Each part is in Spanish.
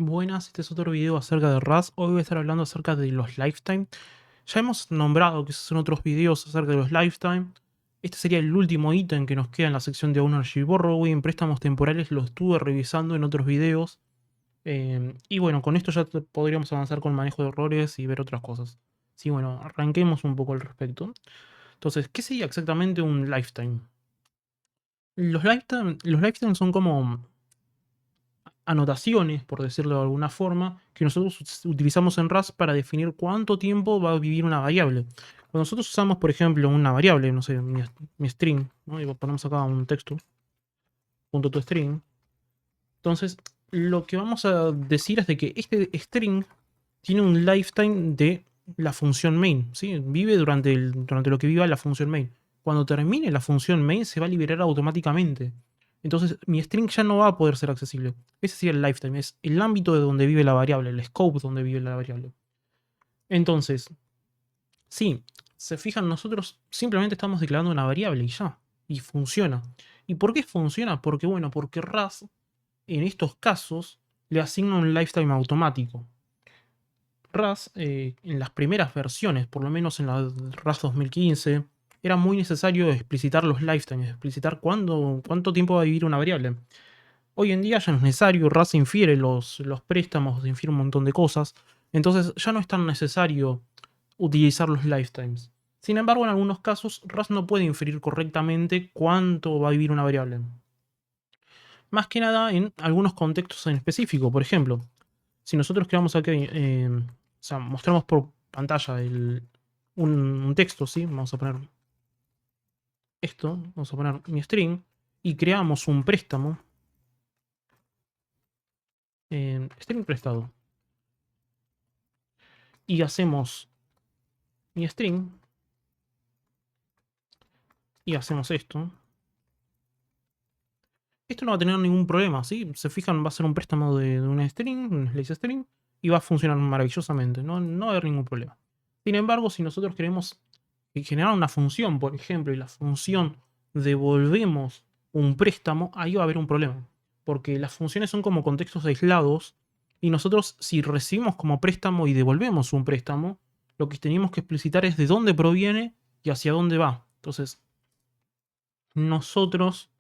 Buenas, este es otro video acerca de RAS. Hoy voy a estar hablando acerca de los lifetime. Ya hemos nombrado que son otros videos acerca de los lifetime. Este sería el último ítem que nos queda en la sección de Ownership Borrowing. Préstamos temporales lo estuve revisando en otros videos. Y bueno, con esto ya podríamos avanzar con manejo de errores y ver otras cosas. Sí, bueno, arranquemos un poco al respecto. Entonces, ¿qué sería exactamente un lifetime? Los lifetime son como anotaciones, por decirlo de alguna forma, que nosotros utilizamos en RAS para definir cuánto tiempo va a vivir una variable. Cuando nosotros usamos, por ejemplo, una variable, no sé, mi string, ¿no? Y ponemos acá un texto, punto to string. Entonces, lo que vamos a decir es de que este string tiene un lifetime de la función main, ¿sí? Vive durante lo que viva la función main. Cuando termine la función main se va a liberar automáticamente. Entonces mi string ya no va a poder ser accesible. Ese sería el lifetime, es el ámbito de donde vive la variable, el scope donde vive la variable. Entonces, sí, se fijan, nosotros simplemente estamos declarando una variable y ya. Y funciona. ¿Y por qué funciona? Porque, bueno, porque RAS en estos casos le asigna un lifetime automático. RAS, en las primeras versiones, por lo menos en la RAS 2015, era muy necesario explicitar los lifetimes, explicitar cuánto tiempo va a vivir una variable. Hoy en día ya no es necesario, RAS infiere los préstamos, infiere un montón de cosas, entonces ya no es tan necesario utilizar los lifetimes. Sin embargo, en algunos casos, RAS no puede inferir correctamente cuánto va a vivir una variable. Más que nada en algunos contextos en específico. Por ejemplo, si nosotros creamos aquí, o sea, mostramos por pantalla un texto, ¿sí? Vamos a poner esto, vamos a poner mi string, y creamos un préstamo, string prestado, y hacemos mi string, y hacemos esto. Esto no va a tener ningún problema, ¿sí? Se fijan, va a ser un préstamo de un string, un slice string, y va a funcionar maravillosamente, no va a haber ningún problema. Sin embargo, si nosotros queremos generar una función, por ejemplo, y la función devolvemos un préstamo, ahí va a haber un problema. Porque las funciones son como contextos aislados, y nosotros, si recibimos como préstamo y devolvemos un préstamo, lo que tenemos que explicitar es de dónde proviene y hacia dónde va. Entonces, nosotros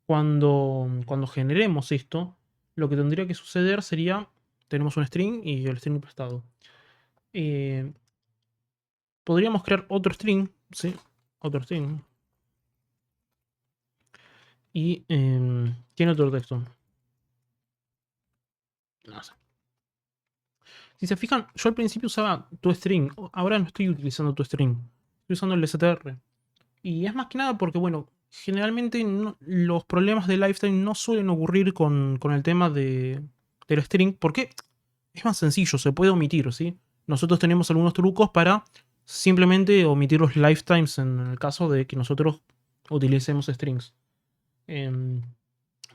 cuando generemos esto, lo que tendría que suceder sería, tenemos un string y el string prestado. Eh, Podríamos crear otro string, ¿sí? Otro string. Y tiene otro texto. No sé. Si se fijan, yo al principio usaba toString. Ahora no estoy utilizando toString. Estoy usando el str. Y es más que nada porque, bueno, generalmente los problemas de lifetime no suelen ocurrir con el tema del string. Porque es más sencillo, se puede omitir, ¿sí? Nosotros tenemos algunos trucos para simplemente omitir los lifetimes en el caso de que nosotros utilicemos strings. En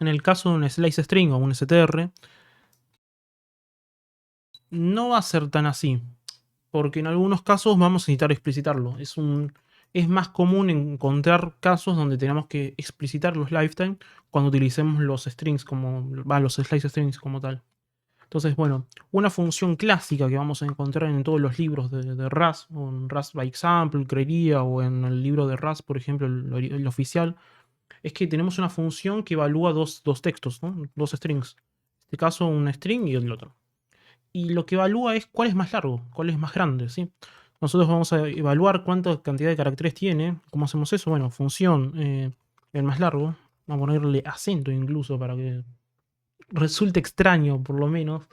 el caso de un slice string o un str, no va a ser tan así, porque en algunos casos vamos a necesitar explicitarlo. Es más común encontrar casos donde tenemos que explicitar los lifetime cuando utilicemos los strings los slice strings como tal. Entonces, bueno, una función clásica que vamos a encontrar en todos los libros de RAS, o en RAS by Example, creería, o en el libro de RAS, por ejemplo, el oficial, es que tenemos una función que evalúa dos textos, ¿no? Dos strings. En este caso, un string y el otro. Y lo que evalúa es cuál es más largo, cuál es más grande, ¿sí? Nosotros vamos a evaluar cuánta cantidad de caracteres tiene. ¿Cómo hacemos eso? Bueno, función, el más largo. Vamos a ponerle acento incluso para que resulte extraño, por lo menos.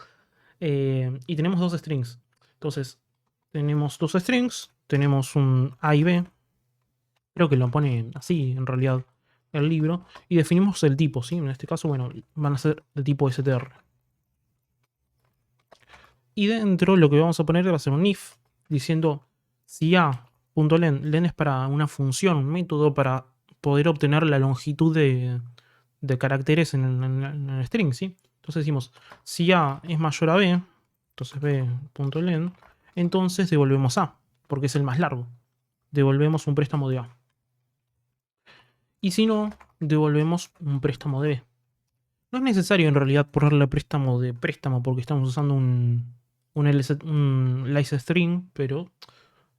Y tenemos dos strings. Entonces, tenemos dos strings, tenemos un A y B. Creo que lo pone así, en realidad, el libro. Y definimos el tipo, ¿sí? En este caso, bueno, van a ser de tipo str. Y dentro lo que vamos a poner va a ser un if, diciendo si a.len, len es para una función, un método para poder obtener la longitud de caracteres en el string, ¿sí? Entonces decimos, si a es mayor a b, entonces b.len, entonces devolvemos a, porque es el más largo. Devolvemos un préstamo de a. Y si no, devolvemos un préstamo de b. No es necesario en realidad ponerle préstamo de préstamo porque estamos usando un license string, pero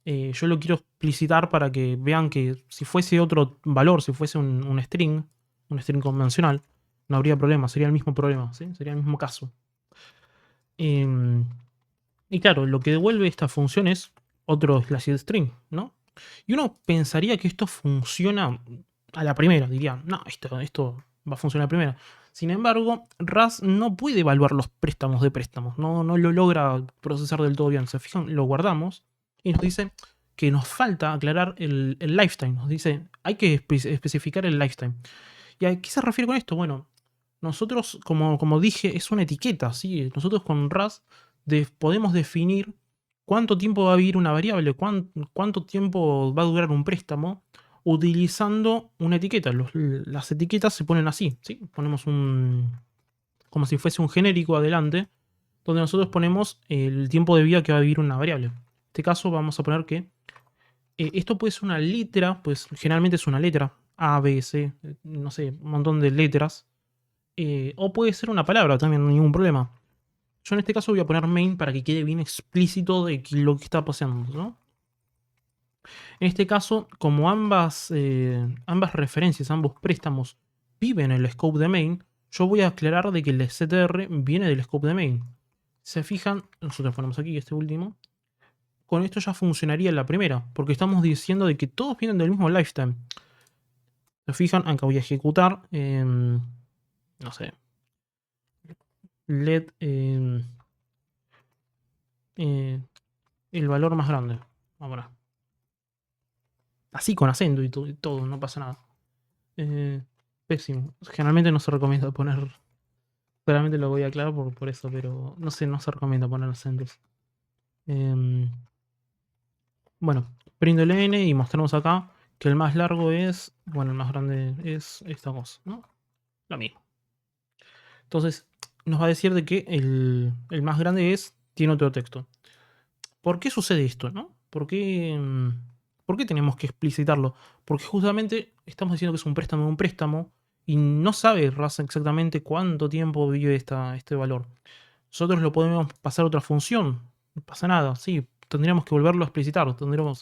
yo lo quiero explicitar para que vean que si fuese otro valor, si fuese un string convencional, no habría problema, sería el mismo problema, ¿sí? Sería el mismo caso. Em, y claro, lo que devuelve esta función es otro slash string, ¿no? Y uno pensaría que esto funciona a la primera, diría, no, esto va a funcionar a la primera. Sin embargo, RAS no puede evaluar los préstamos de préstamos, no lo logra procesar del todo bien. Se fijan, lo guardamos y nos dice que nos falta aclarar el lifetime. Nos dice, hay que especificar el lifetime. ¿Y a qué se refiere con esto? Bueno, nosotros, como dije, es una etiqueta, ¿sí? Nosotros con RAS podemos definir cuánto tiempo va a vivir una variable, cuánto tiempo va a durar un préstamo, utilizando una etiqueta. Las etiquetas se ponen así, ¿sí? Ponemos como si fuese un genérico adelante, donde nosotros ponemos el tiempo de vida que va a vivir una variable. En este caso vamos a poner que esto puede ser una letra, pues generalmente es una letra, A, B, C, no sé, un montón de letras. O puede ser una palabra también, no hay ningún problema. Yo en este caso voy a poner main para que quede bien explícito de lo que está pasando, ¿no? En este caso, como ambas referencias, ambos préstamos viven en el scope de main, yo voy a aclarar de que el str viene del scope de main. Se fijan, nosotros ponemos aquí este último. Con esto ya funcionaría la primera, porque estamos diciendo de que todos vienen del mismo lifetime. Se fijan, acá voy a ejecutar, no sé, let el valor más grande. Vamos a poner. Así con acento y todo, no pasa nada. Pésimo. Generalmente no se recomienda poner. Solamente lo voy a aclarar por eso, pero no sé, no se recomienda poner acentos. Bueno, prendo el n y mostramos acá que el más largo es. Bueno, el más grande es esta cosa, ¿no? Lo mismo. Entonces, nos va a decir de que el más grande tiene otro texto. ¿Por qué sucede esto, no? ¿Por qué tenemos que explicitarlo? Porque justamente estamos diciendo que es un préstamo de un préstamo y no sabe Raza exactamente cuánto tiempo vive este valor. Nosotros lo podemos pasar a otra función, no pasa nada, sí, tendríamos que volverlo a explicitar, en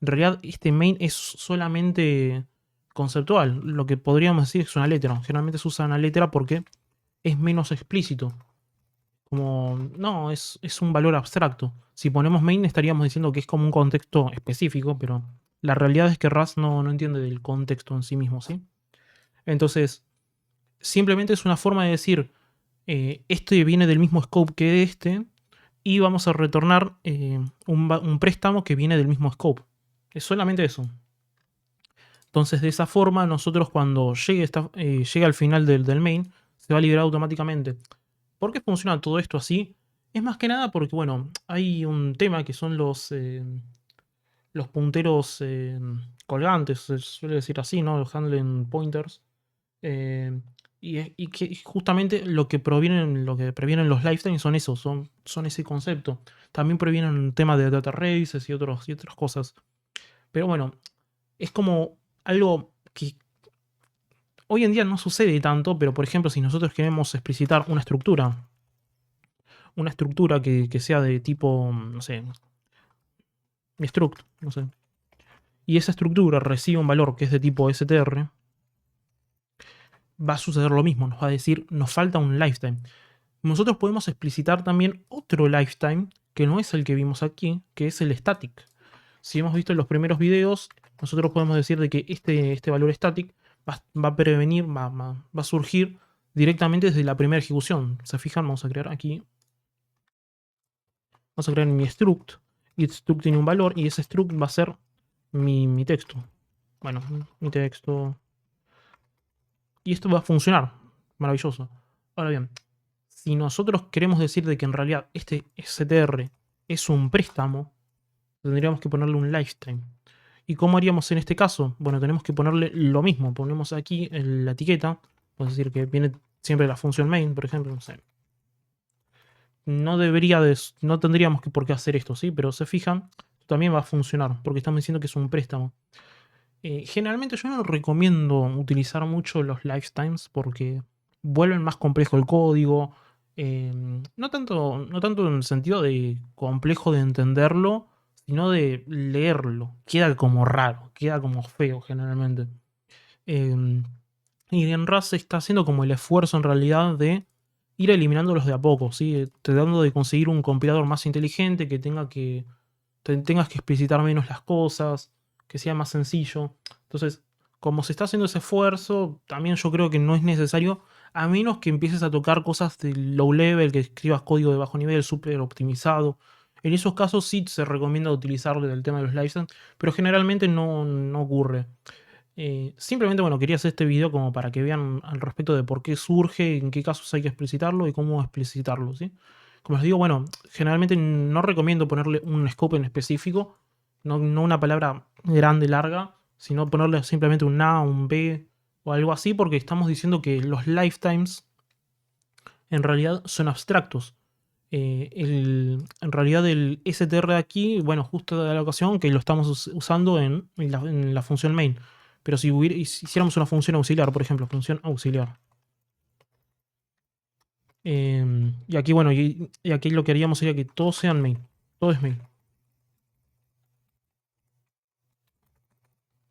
realidad este main es solamente conceptual, lo que podríamos decir es una letra. Generalmente se usa una letra porque es menos explícito. Como, no, es un valor abstracto. Si ponemos main estaríamos diciendo que es como un contexto específico, pero la realidad es que RAS no entiende del contexto en sí mismo, ¿sí? Entonces, simplemente es una forma de decir, este viene del mismo scope que este, y vamos a retornar un préstamo que viene del mismo scope. Es solamente eso. Entonces, de esa forma, nosotros cuando llegue al final del main, se va a liberar automáticamente. ¿Por qué funciona todo esto así? Es más que nada porque, bueno, hay un tema que son los punteros colgantes, se suele decir así, ¿no? Los handling pointers. Eh, y que justamente lo que previenen los lifetimes son eso, son ese concepto. También previenen un tema de data races y otras cosas. Pero bueno, es como algo que hoy en día no sucede tanto, pero por ejemplo, si nosotros queremos explicitar una estructura que sea de tipo, no sé, struct, no sé, y esa estructura recibe un valor que es de tipo str, va a suceder lo mismo, nos va a decir, nos falta un lifetime. Nosotros podemos explicitar también otro lifetime, que no es el que vimos aquí, que es el static. Si hemos visto en los primeros videos, nosotros podemos decir de que este valor static va a prevenir, va a surgir directamente desde la primera ejecución. ¿Se fijan? Vamos a crear aquí. Vamos a crear mi struct. Y struct tiene un valor y ese struct va a ser mi texto. Bueno, mi texto. Y esto va a funcionar. Maravilloso. Ahora bien, si nosotros queremos decir de que en realidad este str es un préstamo, tendríamos que ponerle un lifetime. ¿Y cómo haríamos en este caso? Bueno, tenemos que ponerle lo mismo. Ponemos aquí la etiqueta. Podemos decir que viene siempre la función main, por ejemplo. No sé. No tendríamos que por qué hacer esto, ¿sí? Pero se fijan, también va a funcionar, porque estamos diciendo que es un préstamo. Generalmente yo no recomiendo utilizar mucho los lifetimes porque vuelven más complejo el código. No tanto en el sentido de complejo de entenderlo, sino de leerlo. Queda como raro, queda como feo generalmente. Em, y en Rust se está haciendo como el esfuerzo en realidad de ir eliminándolos de a poco, ¿sí? Tratando de conseguir un compilador más inteligente que tengas que explicitar menos las cosas, que sea más sencillo. Entonces, como se está haciendo ese esfuerzo, también yo creo que no es necesario, a menos que empieces a tocar cosas de low level, que escribas código de bajo nivel, súper optimizado. En esos casos sí se recomienda utilizar el tema de los license, pero generalmente no ocurre. Simplemente, bueno, quería hacer este video como para que vean al respecto de por qué surge, en qué casos hay que explicitarlo y cómo explicitarlo, ¿sí? Como les digo, bueno, generalmente no recomiendo ponerle un scope en específico, no una palabra grande, larga, sino ponerle simplemente un A, un B o algo así, porque estamos diciendo que los lifetimes en realidad son abstractos. En realidad el str de aquí, bueno, justo de la ocasión que lo estamos usando en la función main. Pero si hiciéramos una función auxiliar, por ejemplo, función auxiliar. Y aquí, bueno, y aquí lo que haríamos sería que todos sean main. Todo es main.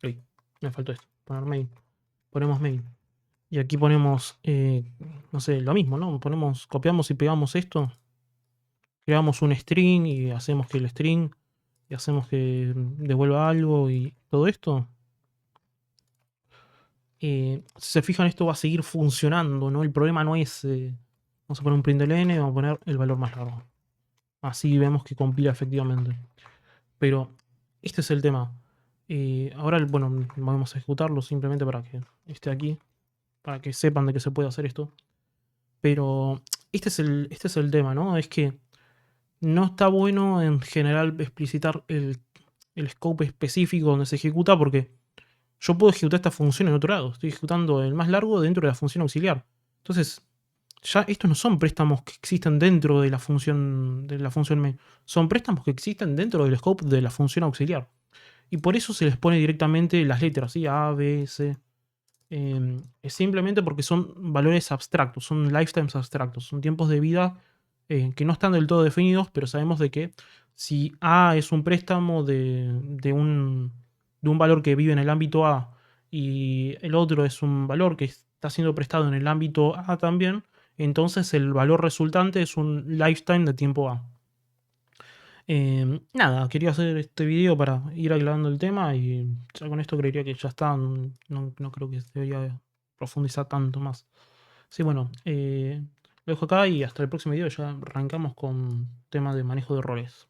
Uy, me faltó esto. Poner main. Ponemos main. Y aquí ponemos, no sé, lo mismo, ¿no? Copiamos y pegamos esto. Creamos un string y hacemos que el string y hacemos que devuelva algo y todo esto. Si se fijan, esto va a seguir funcionando, ¿no? El problema no es, vamos a poner un println, vamos a poner el valor más largo. Así vemos que compila efectivamente. Pero este es el tema. Ahora, bueno, vamos a ejecutarlo simplemente para que esté aquí, para que sepan de que se puede hacer esto. Pero este es el tema, ¿no? Es que no está bueno en general explicitar el scope específico donde se ejecuta porque yo puedo ejecutar esta función en otro lado. Estoy ejecutando el más largo dentro de la función auxiliar. Entonces, ya estos no son préstamos que existen dentro de la función main. Son préstamos que existen dentro del scope de la función auxiliar. Y por eso se les pone directamente las letras, ¿sí? A, B, C. Es simplemente porque son valores abstractos, son lifetimes abstractos, son tiempos de vida que no están del todo definidos, pero sabemos de que si A es un préstamo de un valor que vive en el ámbito A y el otro es un valor que está siendo prestado en el ámbito A también, entonces el valor resultante es un lifetime de tiempo A. Nada, quería hacer este video para ir aclarando el tema y ya con esto creería que ya está. No creo que debería profundizar tanto más. Sí, bueno, lo dejo acá y hasta el próximo video ya arrancamos con tema de manejo de roles.